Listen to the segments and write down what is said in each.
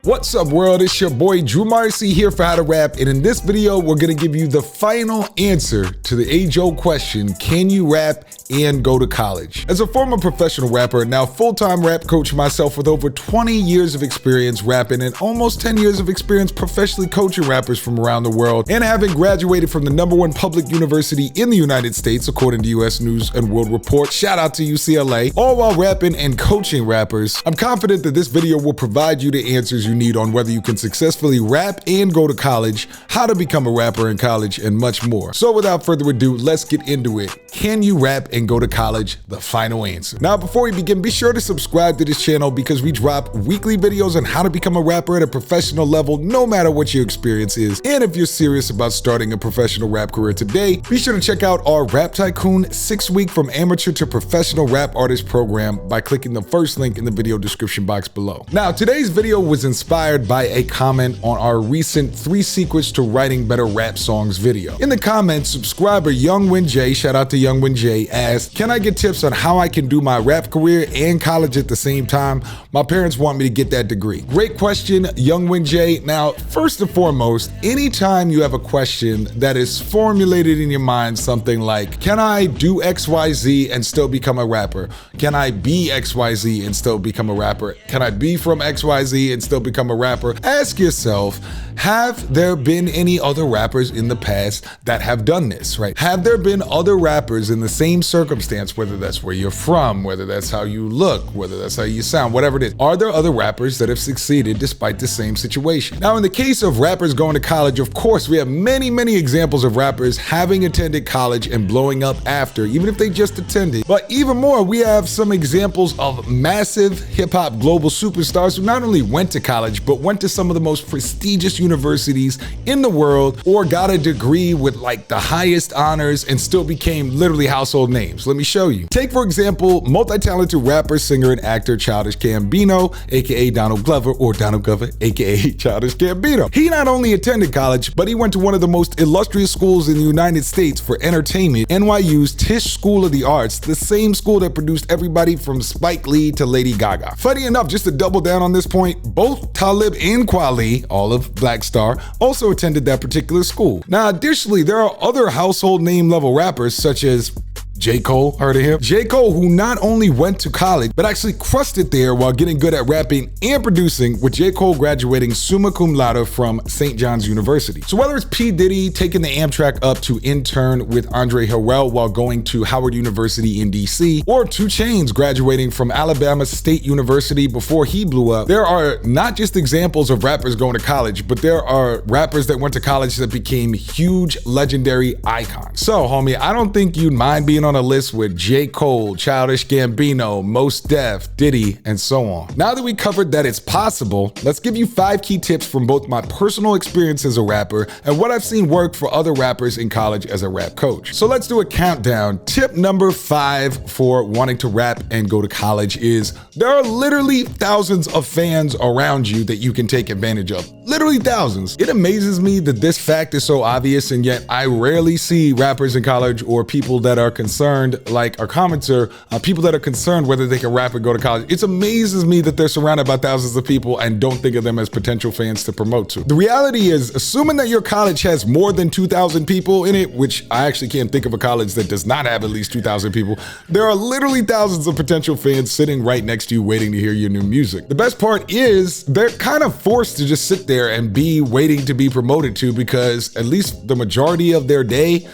What's up, world? It's your boy Drew Marcy here for How to Rap, and in this video, we're gonna give you the final answer to the age-old question, can you rap and go to college? As a former professional rapper, now full-time rap coach myself with over 20 years of experience rapping and almost 10 years of experience professionally coaching rappers from around the world, and having graduated from the #1 public university in the United States, according to US News and World Report, shout out to UCLA, all while rapping and coaching rappers, I'm confident that this video will provide you the answers you need on whether you can successfully rap and go to college, how to become a rapper in college, and much more. So without further ado, let's get into it. Can you rap and go to college? The final answer. Now, before we begin, be sure to subscribe to this channel because we drop weekly videos on how to become a rapper at a professional level, no matter what your experience is. And if you're serious about starting a professional rap career today, be sure to check out our Rap Tycoon 6-week from amateur to professional rap artist program by clicking the first link in the video description box below. Now, today's video was inspired by a comment on our recent 3 secrets to writing better rap songs video. In the comments, subscriber Youngwin J, shout out to Youngwin J, asked, can I get tips on how I can do my rap career and college at the same time? My parents want me to get that degree. Great question, Youngwin J. Now, first and foremost, anytime you have a question that is formulated in your mind, something like, can I do XYZ and still become a rapper? Can I be XYZ and still become a rapper? Can I be from XYZ and still become a rapper? Ask yourself, have there been any other rappers in the past that have done this, right? Have there been other rappers in the same circumstance, whether that's where you're from, whether that's how you look, whether that's how you sound, whatever it is? Are there other rappers that have succeeded despite the same situation? Now, in the case of rappers going to college, of course, we have many, many examples of rappers having attended college and blowing up after, even if they just attended. But even more, we have some examples of massive hip-hop global superstars who not only went to college, but went to some of the most prestigious universities in the world, or got a degree with like the highest honors and still became literally household names. Let me show you. Take, for example, multi-talented rapper, singer, and actor Childish Gambino, aka Donald Glover, or Donald Glover, aka Childish Gambino. He not only attended college, but he went to one of the most illustrious schools in the United States for entertainment, NYU's Tisch School of the Arts, the same school that produced everybody from Spike Lee to Lady Gaga. Funny enough, just to double down on this point, both Talib and Kweli, all of Black Star, also attended that particular school. Now, additionally, there are other household name level rappers such as J. Cole, heard of him? J. Cole, who not only went to college, but actually crushed it there while getting good at rapping and producing, with J. Cole graduating summa cum laude from St. John's University. So whether it's P. Diddy taking the Amtrak up to intern with Andre Harrell while going to Howard University in DC, or 2 Chainz graduating from Alabama State University before he blew up, there are not just examples of rappers going to college, but there are rappers that went to college that became huge, legendary icons. So, homie, I don't think you'd mind being on a list with J. Cole, Childish Gambino, Mos Def, Diddy, and so on. Now that we covered that it's possible, let's give you 5 key tips from both my personal experience as a rapper and what I've seen work for other rappers in college as a rap coach. So let's do a countdown. Tip number 5 for wanting to rap and go to college is there are literally thousands of fans around you that you can take advantage of. Literally thousands. It amazes me that this fact is so obvious, and yet I rarely see rappers in college or people that are concerned, like our commenter, people that are concerned whether they can rap and go to college. It amazes me that they're surrounded by thousands of people and don't think of them as potential fans to promote to. The reality is, assuming that your college has more than 2,000 people in it, which I actually can't think of a college that does not have at least 2,000 people, there are literally thousands of potential fans sitting right next to you waiting to hear your new music. The best part is they're kind of forced to just sit there and be waiting to be promoted to, because at least the majority of their day,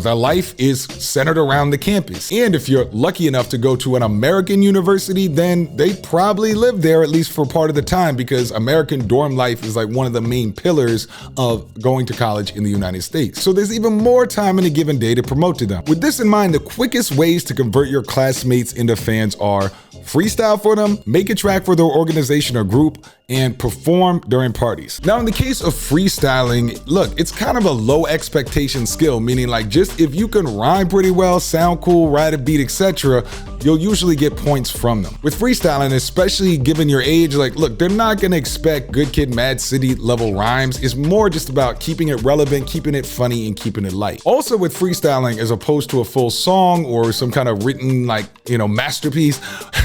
their life is centered around the campus. And if you're lucky enough to go to an American university, then they probably live there at least for part of the time, because American dorm life is like one of the main pillars of going to college in the United States. So there's even more time in a given day to promote to them. With this in mind, the quickest ways to convert your classmates into fans are freestyle for them, make a track for their organization or group, and perform during parties. Now, in the case of freestyling, look, it's kind of a low expectation skill, meaning like just if you can rhyme pretty well, sound cool, ride a beat, etc., you'll usually get points from them. With freestyling, especially given your age, like, look, they're not gonna expect Good Kid, Mad City level rhymes. It's more just about keeping it relevant, keeping it funny, and keeping it light. Also with freestyling, as opposed to a full song or some kind of written, like, masterpiece,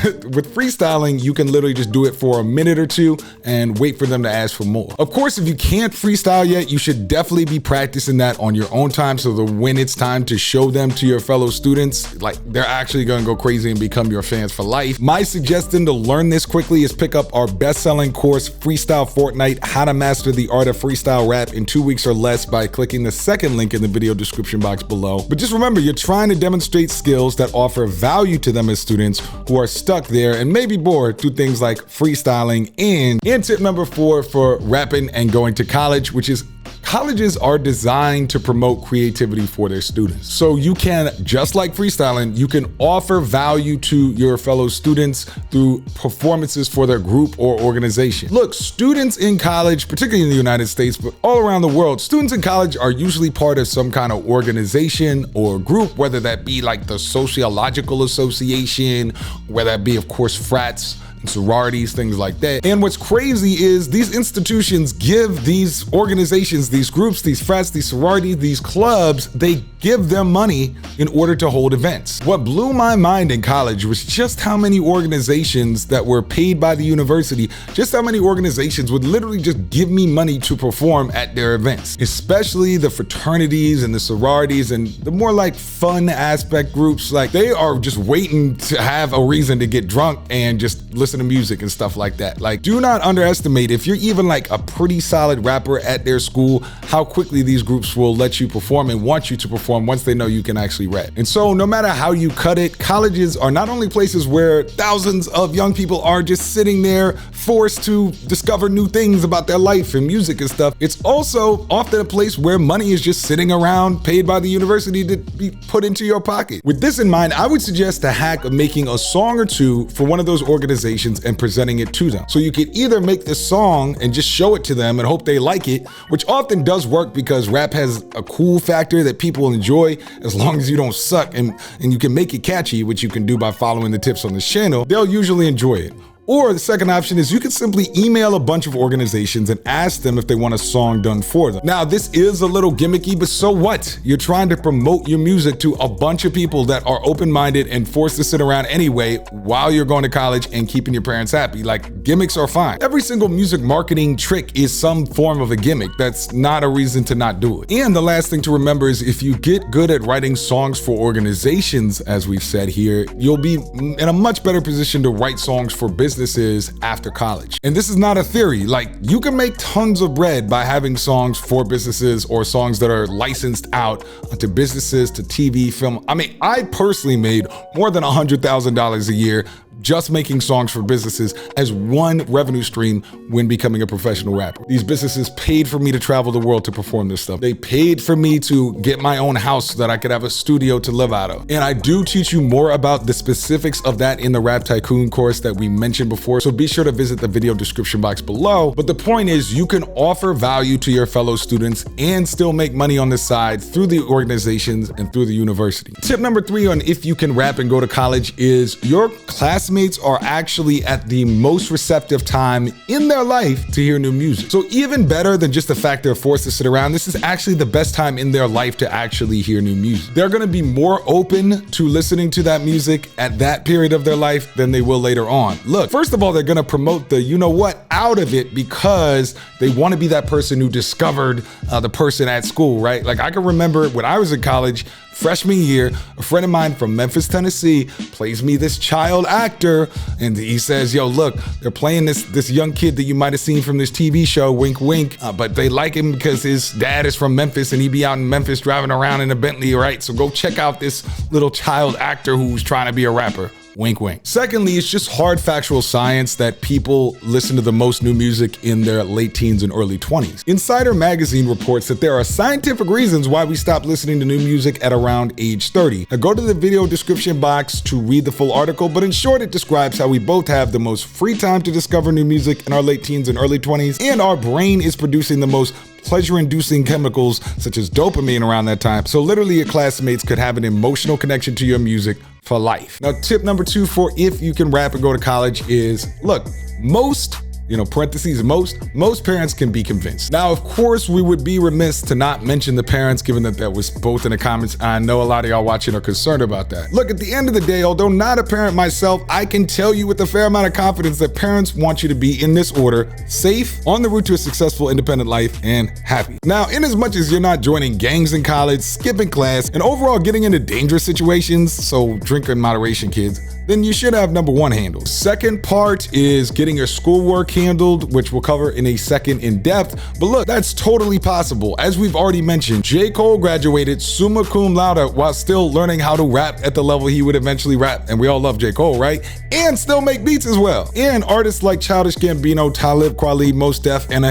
with freestyling, you can literally just do it for a minute or two and wait for them to ask for more. Of course, if you can't freestyle yet, you should definitely be practicing that on your own time, so that when it's time to show them to your fellow students, like, they're actually gonna go crazy and become your fans for life. My suggestion to learn this quickly is pick up our best-selling course, Freestyle Fortnite: How to Master the Art of Freestyle Rap in 2 weeks or less, by clicking the second link in the video description box below. But just remember, you're trying to demonstrate skills that offer value to them as students who are stuck there and maybe bored through things like freestyling. And tip number 4 for rapping and going to college, which is colleges are designed to promote creativity for their students. So you can, just like freestyling, you can offer value to your fellow students through performances for their group or organization. Look, students in college, particularly in the United States, but all around the world, students in college are usually part of some kind of organization or group, whether that be like the Sociological Association, whether that be, of course, frats, sororities, things like that. And what's crazy is these institutions give these organizations, these groups, these frats, these sororities, these clubs, they give them money in order to hold events. What blew my mind in college was just how many organizations that were paid by the university, just how many organizations would literally just give me money to perform at their events, especially the fraternities and the sororities and the more like fun aspect groups. Like, they are just waiting to have a reason to get drunk and just listen to music and stuff like that. Like, do not underestimate, if you're even like a pretty solid rapper at their school, how quickly these groups will let you perform and want you to perform once they know you can actually rap. And so no matter how you cut it, colleges are not only places where thousands of young people are just sitting there forced to discover new things about their life and music and stuff, it's also often a place where money is just sitting around paid by the university to be put into your pocket. With this in mind, I would suggest the hack of making a song or two for one of those organizations and presenting it to them. So you could either make this song and just show it to them and hope they like it, which often does work because rap has a cool factor that people enjoy as long as you don't suck and you can make it catchy, which you can do by following the tips on this channel. They'll usually enjoy it. Or the second option is you can simply email a bunch of organizations and ask them if they want a song done for them. Now, this is a little gimmicky, but so what? You're trying to promote your music to a bunch of people that are open-minded and forced to sit around anyway while you're going to college and keeping your parents happy. Like, gimmicks are fine. Every single music marketing trick is some form of a gimmick. That's not a reason to not do it. And the last thing to remember is if you get good at writing songs for organizations, as we've said here, you'll be in a much better position to write songs for businesses after college. And this is not a theory. Like, you can make tons of bread by having songs for businesses or songs that are licensed out to businesses, to TV, film. I mean, I personally made more than $100,000 a year just making songs for businesses as one revenue stream when becoming a professional rapper. These businesses paid for me to travel the world to perform this stuff. They paid for me to get my own house so that I could have a studio to live out of. And I do teach you more about the specifics of that in the Rap Tycoon course that we mentioned before, so be sure to visit the video description box below. But the point is, you can offer value to your fellow students and still make money on the side through the organizations and through the university. Tip number 3 on if you can rap and go to college is your classmates are actually at the most receptive time in their life to hear new music. So even better than just the fact they're forced to sit around, this is actually the best time in their life to actually hear new music. They're gonna be more open to listening to that music at that period of their life than they will later on. Look, first of all, they're gonna promote the you know what out of it because they wanna be that person who discovered the person at school, right? Like, I can remember when I was in college, freshman year, a friend of mine from Memphis, Tennessee, plays me this child actor, and he says, yo, look, they're playing this young kid that you might have seen from this TV show, wink, wink, but they like him because his dad is from Memphis and he be out in Memphis driving around in a Bentley, right? So go check out this little child actor who's trying to be a rapper. Wink, wink. Secondly, it's just hard factual science that people listen to the most new music in their late teens and early 20s. Insider magazine reports that there are scientific reasons why we stop listening to new music at around age 30. Now go to the video description box to read the full article, but in short, it describes how we both have the most free time to discover new music in our late teens and early 20s, and our brain is producing the most pleasure-inducing chemicals such as dopamine around that time. So literally your classmates could have an emotional connection to your music for life. Now, tip number 2 for if you can rap and go to college is, look, most parents can be convinced. Now, of course, we would be remiss to not mention the parents, given that that was both in the comments. I know a lot of y'all watching are concerned about that. Look, at the end of the day, although not a parent myself, I can tell you with a fair amount of confidence that parents want you to be, in this order, safe, on the route to a successful, independent life, and happy. Now, in as much as you're not joining gangs in college, skipping class, and overall getting into dangerous situations, so drink in moderation, kids, then you should have number 1 handled. Second part is getting your schoolwork handled, which we'll cover in a second in depth. But look, that's totally possible. As we've already mentioned, J. Cole graduated summa cum laude while still learning how to rap at the level he would eventually rap. And we all love J. Cole, right? And still make beats as well. And artists like Childish Gambino, Talib Kweli, Mos Def, and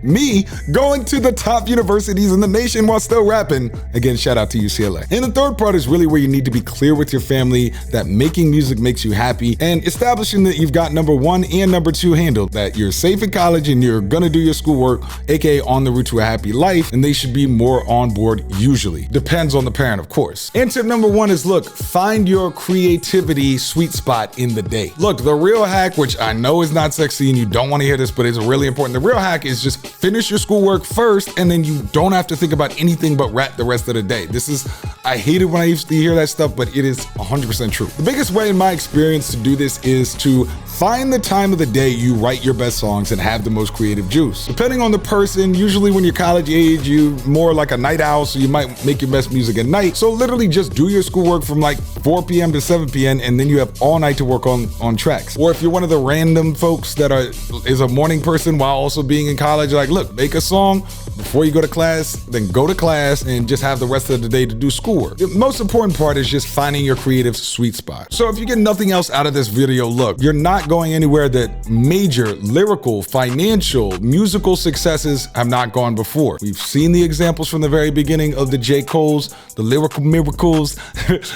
me going to the top universities in the nation while still rapping. Again, shout out to UCLA. And the third part is really where you need to be clear with your family that making music makes you happy, and establishing that you've got number 1 and number 2 handled, that you're safe in college and you're gonna do your schoolwork, aka on the route to a happy life, and they should be more on board usually. Depends on the parent, of course. And tip number 1 is, look, find your creativity sweet spot in the day. Look, the real hack, which I know is not sexy and you don't wanna hear this, but it's really important. The real hack is just finish your schoolwork first, and then you don't have to think about anything but rap the rest of the day. I hate it when I used to hear that stuff, but it is 100% true. The biggest way in my experience to do this is to find the time of the day you write your best songs and have the most creative juice. Depending on the person, usually when you're college age, you're more like a night owl, so you might make your best music at night. So literally just do your schoolwork from like 4 p.m. to 7 p.m. and then you have all night to work on tracks. Or if you're one of the random folks that is a morning person while also being in college, like, look, make a song before you go to class, then go to class and just have the rest of the day to do schoolwork. The most important part is just finding your creative sweet spot. So if you get nothing else out of this video, look, you're not going anywhere that major lyrical, financial, musical successes have not gone before. We've seen the examples from the very beginning of the J. Coles, the lyrical miracles.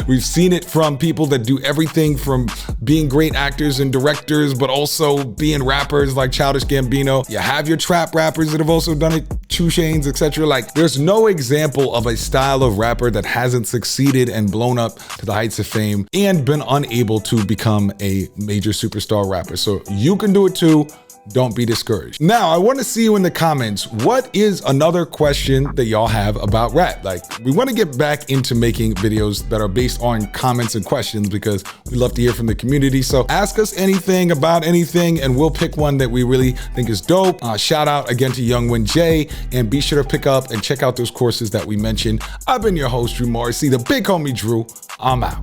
We've seen it from people that do everything from being great actors and directors, but also being rappers like Childish Gambino. You have your trap rappers that have also done it, 2 Chainz, etc. Like, there's no example of a style of rapper that hasn't succeeded and blown up to the heights of fame and been unable to become a major superstar rapper. So you can do it too. Don't be discouraged. Now, I want to see you in the comments. What is another question that y'all have about rap? Like, we want to get back into making videos that are based on comments and questions because we love to hear from the community. So ask us anything about anything and we'll pick one that we really think is dope. Shout out again to Youngwin J, and be sure to pick up and check out those courses that we mentioned. I've been your host, Drew Morrissey, the big homie Drew. I'm out.